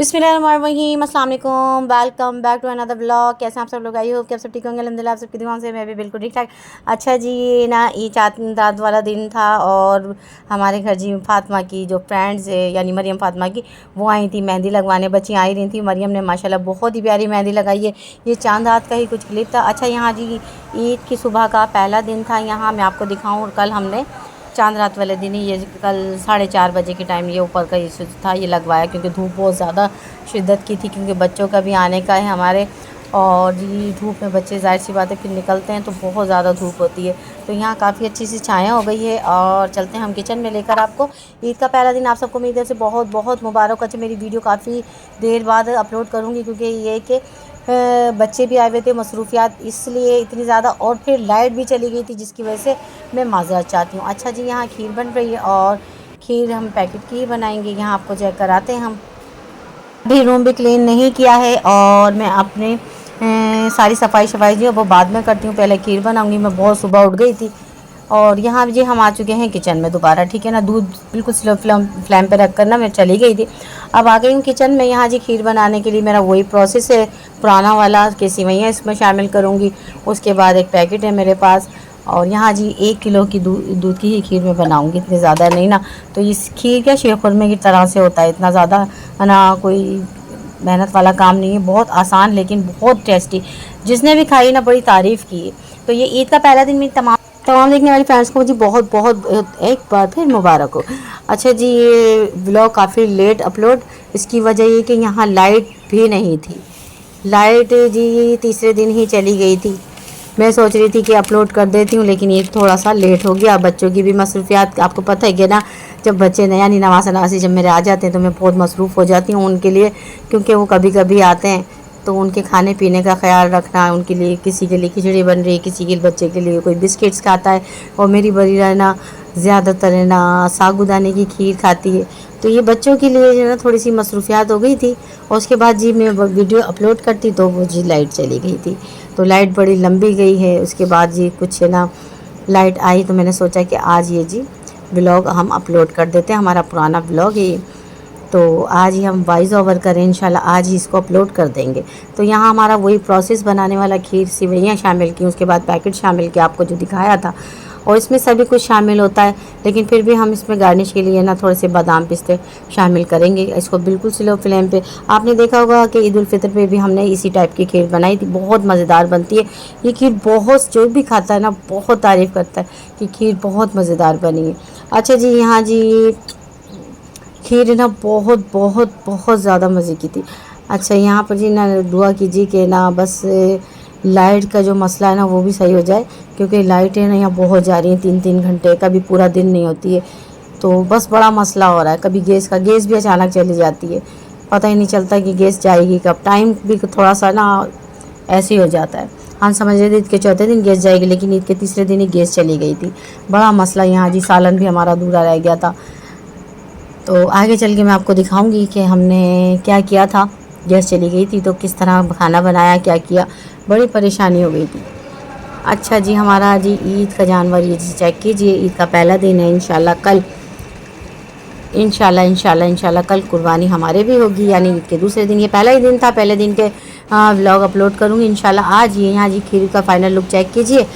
बिस्मिल्लाहिर्रहमानिर्रहीम, अस्सलाम वालेकुम, welcome back to another vlog. कैसे आप सब लोग? आई हो कि आप सब ठीक होंगे। अल्हम्दुलिल्लाह आप सबकी दुआओं से मैं भी बिल्कुल ठीक ठाक। अच्छा जी, ये ना ईद रात वाला दिन था और हमारे घर जी फातिमा की जो फ्रेंड्स है यानी मरियम फातिमा की, वो आई थी मेहंदी लगवाने। बच्ची आई रही थी। मरियम ने माशाल्लाह बहुत ही प्यारी मेहंदी लगाई है। ये चांद रात का ही कुछ क्लिप था। अच्छा, यहाँ जी ईद की सुबह का पहला दिन था। यहाँ मैं आपको दिखाऊँ, कल हमने चांद रात वाले दिन ही ये कल 4:30 बजे के टाइम ये ऊपर का ये था, ये लगवाया क्योंकि धूप बहुत ज़्यादा शिद्दत की थी, क्योंकि बच्चों का भी आने का है हमारे। और ये धूप में बच्चे ज़ाहिर सी बात है फिर निकलते हैं तो बहुत ज़्यादा धूप होती है। तो यहाँ काफ़ी अच्छी सी छाया हो गई है और चलते हैं हम किचन में लेकर आपको। ईद का पहला दिन आप सबको मेरी तरफ से बहुत बहुत मुबारक। अच्छा, मेरी वीडियो काफ़ी देर बाद अपलोड करूँगी क्योंकि ये कि बच्चे भी आए हुए थे, मसरूफियात इसलिए इतनी ज़्यादा, और फिर लाइट भी चली गई थी जिसकी वजह से मैं माज़रत चाहती हूँ। अच्छा जी, यहाँ खीर बन रही है और खीर हम पैकेट की ही बनाएंगे। यहाँ आपको चेक कराते हैं हम। अभी रूम भी क्लीन नहीं किया है और मैं अपने सारी सफाई शफाई जो है वो बाद में करती हूँ, पहले खीर बनाऊँगी। मैं बहुत सुबह उठ गई थी और यहाँ जी हम आ चुके हैं किचन में दोबारा, ठीक है ना। दूध बिल्कुल स्लो फ्लेम पे रख कर ना मैं चली गई थी, अब आ गई हूँ किचन में। यहाँ जी खीर बनाने के लिए मेरा वही प्रोसेस है पुराना वाला, कि सेवइयाँ इसमें शामिल करूँगी। उसके बाद एक पैकेट है मेरे पास और यहाँ जी 1 किलो की दूध की ही खीर मैं बनाऊँगी, इतनी ज़्यादा नहीं ना। तो इस खीर क्या शीरखुरमे की तरह से होता है, इतना ज़्यादा ना कोई मेहनत वाला काम नहीं है, बहुत आसान लेकिन बहुत टेस्टी। जिसने भी खाई ना बड़ी तारीफ़ की। तो ये ईद का पहला दिन मेरी तमाम देखने वाली फ्रेंड्स को मुझे बहुत बहुत एक बार फिर मुबारक हो। अच्छा जी, ये व्लॉग काफ़ी लेट अपलोड, इसकी वजह ये कि यहाँ लाइट भी नहीं थी। लाइट जी तीसरे दिन ही चली गई थी। मैं सोच रही थी कि अपलोड कर देती हूँ, लेकिन ये थोड़ा सा लेट हो गया। बच्चों की भी मसरूफियात आपको पता है कि ना, जब बच्चे नया नहीं नवाज़ नवासी जब मेरे आ जाते हैं तो मैं बहुत मसरूफ़ हो जाती हूँ उनके लिए, क्योंकि वो कभी कभी आते हैं तो उनके खाने पीने का ख्याल रखना, उनके लिए किसी के लिए खिचड़ी बन रही है, किसी के बच्चे के लिए कोई बिस्किट्स खाता है, और मेरी बड़ी रहना ज़्यादातर है ना साबूदाने की खीर खाती है। तो ये बच्चों के लिए जो है ना थोड़ी सी मसरूफियात हो गई थी। और उसके बाद जी मैं वीडियो अपलोड करती तो वो जी लाइट चली गई थी, तो लाइट बड़ी लंबी गई है। उसके बाद जी कुछ है ना लाइट आई तो मैंने सोचा कि आज ये जी व्लॉग हम अपलोड कर देते हैं, हमारा पुराना व्लॉग है। तो आज ही हम वॉइस ओवर करें इंशाल्लाह, आज ही इसको अपलोड कर देंगे। तो यहाँ हमारा वही प्रोसेस बनाने वाला, खीर सेवइयाँ शामिल की, उसके बाद पैकेट शामिल किया आपको जो दिखाया था, और इसमें सभी कुछ शामिल होता है। लेकिन फिर भी हम इसमें गार्निश के लिए ना थोड़े से बादाम पिस्ते शामिल करेंगे। इसको बिल्कुल स्लो फ्लेम पे, आपने देखा होगा कि ईद उल फितर पे भी हमने इसी टाइप की खीर बनाई थी, बहुत मज़ेदार बनती है ये खीर। बहुत जो भी खाता है ना बहुत तारीफ़ करता है कि खीर बहुत मज़ेदार बनी है। अच्छा जी, यहाँ जी खीर ना बहुत बहुत बहुत ज़्यादा मज़े की थी। अच्छा, यहाँ पर जी ना दुआ कीजिए कि ना बस लाइट का जो मसला है ना वो भी सही हो जाए, क्योंकि लाइटें ना यहाँ बहुत जा रही हैं 3-3 घंटे, कभी पूरा दिन नहीं होती है। तो बस बड़ा मसला हो रहा है। कभी गैस भी अचानक चली जाती है, पता ही नहीं चलता कि गैस जाएगी कब। टाइम भी थोड़ा सा ना ऐसे ही हो जाता है। हम समझ रहे थे ईद के चौथे दिन गैस जाएगी, लेकिन ईद के तीसरे दिन ही गैस चली गई थी। बड़ा मसला यहाँ जी, सालन भी हमारा अधूरा रह गया था। तो आगे चल के मैं आपको दिखाऊंगी कि हमने क्या किया था। गैस चली गई थी तो किस तरह खाना बनाया, क्या किया, बड़ी परेशानी हो गई थी। अच्छा जी, हमारा जी ईद का जानवर ये जी चेक कीजिए, ईद का पहला दिन है। इंशाल्लाह कल कुर्बानी हमारे भी होगी, यानी ईद के दूसरे दिन। ये पहला ही दिन था, पहले दिन के व्लॉग अपलोड करूँगी इंशाल्लाह। आज ये यहाँ जी खीर का फाइनल लुक चेक कीजिए।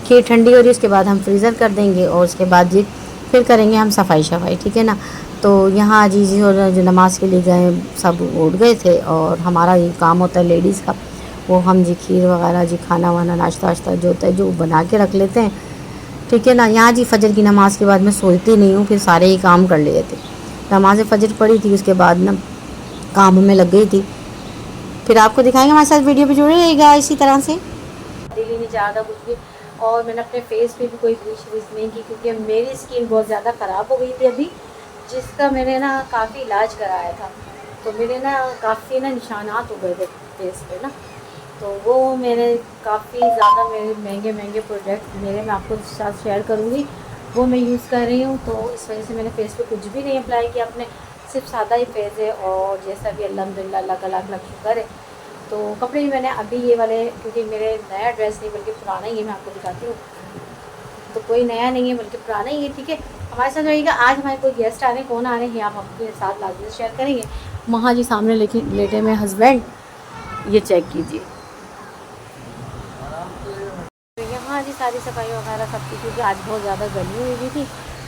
खीर ठंडी हो रही है, उसके बाद हम फ्रीज़र कर देंगे और उसके बाद जी फिर करेंगे हम सफाई शफाई, ठीक है ना। तो यहाँ जी जो नमाज़ के लिए गए सब उठ गए थे, और हमारा ये काम होता है लेडीज़ का, वो हम जी खीर वगैरह जी खाना वाना नाश्ता वाश्ता जो होता है जो बना के रख लेते हैं, ठीक है ना। यहाँ जी फजर की नमाज़ के बाद मैं सोती नहीं हूँ, फिर सारे ही काम कर लिए थे। नमाज़ फजर पढ़ी थी, उसके बाद ना काम में लग गई थी। फिर आपको दिखाएंगे, हमारे साथ वीडियो पे जुड़े रहेगा इसी तरह से। दिल ही नहीं चाहता कुछ भी, और मैंने अपने फेस पे भी कोई ब्लीच नहीं की, क्योंकि मेरी स्किन बहुत ज़्यादा ख़राब हो गई थी अभी, जिसका मैंने ना काफ़ी इलाज कराया था। तो मेरे ना काफ़ी ना निशानात हो गए थे फेस पे ना, तो वो मेरे काफ़ी ज़्यादा मेरे महंगे महंगे प्रोडक्ट मैं आपको साथ शेयर करूँगी, वो मैं यूज़ कर रही हूँ। तो इस वजह से मैंने फेस पे कुछ भी नहीं अप्लाई किया अपने, सिर्फ सादा ही फेस है, और जैसा भी अल्हम्दुलिल्लाह अल्लाह का लाख लाख शुक्र है। तो कपड़े भी मैंने अभी ये वाले, क्योंकि मेरे नया ड्रेस नहीं बल्कि पुराना ही है, मैं आपको दिखाती हूँ। तो कोई नया नहीं है बल्कि पुराना ही है, ठीक है। हमारे साथ रहिएगा। आज हमारे कोई गेस्ट आ रहे हैं, कौन आ रहे हैं आप अपने साथ लाजमी शेयर करेंगे। वहाँ जी सामने लेटे में हस्बैंड, ये चेक कीजिए। तो यहाँ जी सारी सफाई वगैरह सब की, क्योंकि आज बहुत ज़्यादा गर्मी हुई थी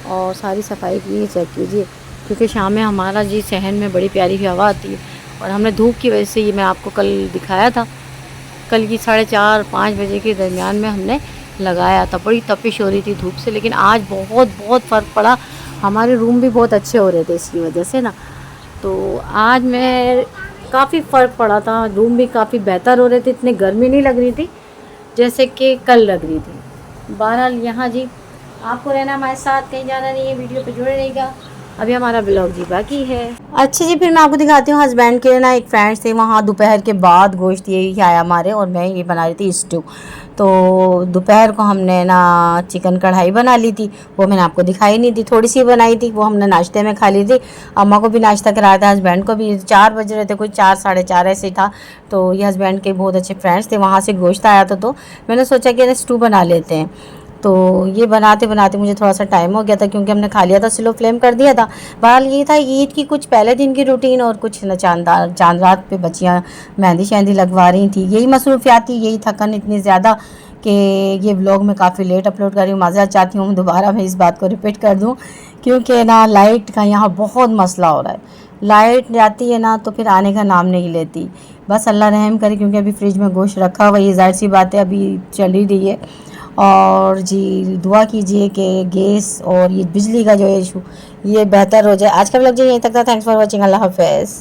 और सारी सफाई की। ये चेक कीजिए, क्योंकि शाम में हमारा जी सहन में बड़ी प्यारी हवा आती है और हमने धूप की वजह से, ये मैं आपको कल दिखाया था, कल की 4:30-5 बजे के दरमियान में हमने लगाया था। बड़ी तपिश हो रही थी धूप से, लेकिन आज बहुत बहुत फ़र्क पड़ा। हमारे रूम भी बहुत अच्छे हो रहे थे इसकी वजह से ना, तो आज मैं काफ़ी फ़र्क पड़ा था। रूम भी काफ़ी बेहतर हो रहे थे, इतनी गर्मी नहीं लग रही थी जैसे कि कल लग रही थी। बहरहाल यहाँ जी आपको रहना हमारे साथ, कहीं जाना नहीं है, वीडियो पे जुड़े रहेगा। अभी हमारा ब्लॉग जी बाकी है। अच्छा जी, फिर मैं आपको दिखाती हूँ। हस्बैंड के ना एक फ्रेंड्स थे वहाँ, दोपहर के बाद गोश्त यही आया हमारे, और मैं ये बना रही थी स्टू। तो दोपहर को हमने ना चिकन कढ़ाई बना ली थी, वो मैंने आपको दिखाई नहीं थी, थोड़ी सी बनाई थी, वो हमने नाश्ते में खा ली थी। अम्मा को भी नाश्ता कराया था, हस्बैंड को भी। 4 बज रहे थे, कोई 4-4:30 ऐसे ही था। तो ये हस्बैंड के बहुत अच्छे फ्रेंड्स थे, वहाँ से गोश्त आया था, तो मैंने सोचा कि स्टू बना लेते हैं। तो ये बनाते बनाते मुझे थोड़ा सा टाइम हो गया था, क्योंकि हमने खा लिया था, स्लो फ्लेम कर दिया था। बहरहाल ये था ईद की कुछ पहले दिन की रूटीन, और कुछ न चांद रात पे बच्चियाँ मेहंदी शहंदी लगवा रही थी। यही मसरूफियात थी, यही थकन इतनी ज़्यादा कि ये व्लॉग मैं काफ़ी लेट अपलोड कर रही हूँ। माज़रत चाहती हूँ, दोबारा मैं इस बात को रिपीट कर दूँ, क्योंकि ना लाइट का यहाँ बहुत मसला हो रहा है। लाइट जाती है ना तो फिर आने का नाम नहीं लेती। बस अल्लाह रहम करे, क्योंकि अभी फ्रिज में गोश्त रखा हुआ है, ये ज़ाहिर सी बात है अभी चल ही रही है। और जी दुआ कीजिए कि गैस और ये बिजली का जो इशू ये बेहतर हो जाए। आज का व्लॉग जो यहीं तक था। Thanks for watching. अल्लाह हाफ़िज़।